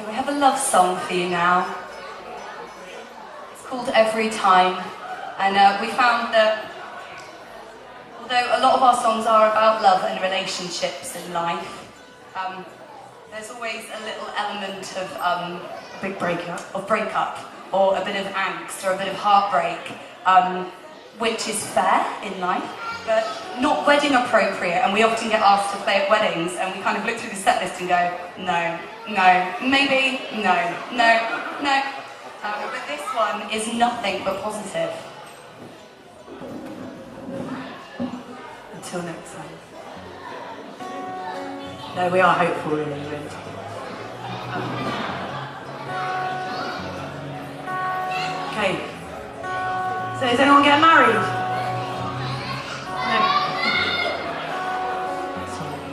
We have a love song for you now. It's called Every Time, and we found that although a lot of our songs are about love and relationships in life, there's always a little element of a big breakup, or a bit of angst, or a bit of heartbreak, which is fair in life, but not wedding appropriate. And we often get asked to play at weddings, and we kind of look through the set list and go, no, maybe, no. But this one is nothing but positive. Until next time. No, we are hopeful, really. Okay. So, is anyone getting married? No.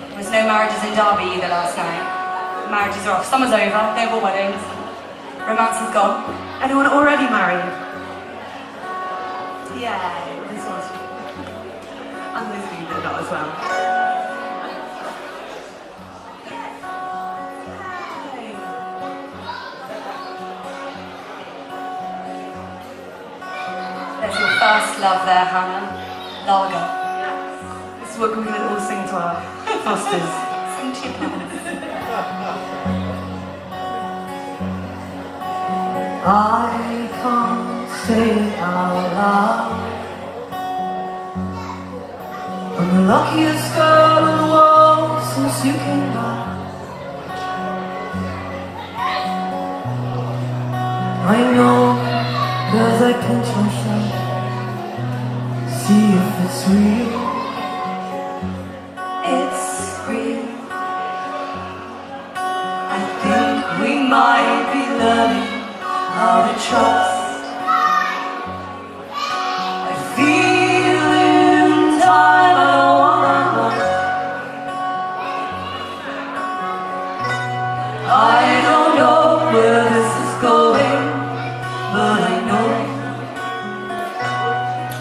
There was no marriages in Derby either last night. Marriages are off. Summer's over. No more weddings. Romance is gone. Anyone already married? Yeah. This one's... And those people did that as well. There's your first love there, Hannah. Lager. This is what we're going to all sing to our fosters. Sing to your parents. I can't say it out loud. I'm the luckiest girl in the world since you came back. I know, 'cause I pinch myself, see if it's real. It's real. I think we might be learning how to trust. I feel in time I wanna. I don't know where this is going, but I know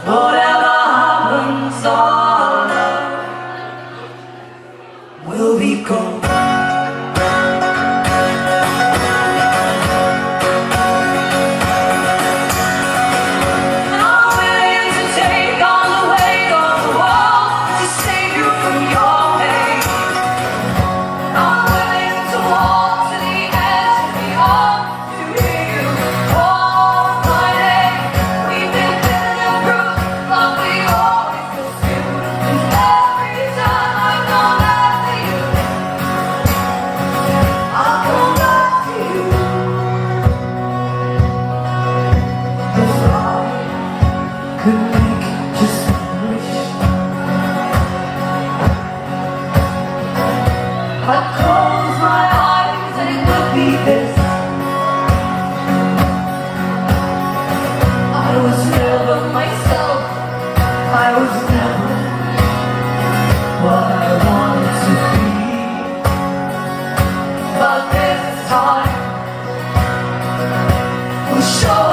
whatever happens, our love will be gone. Show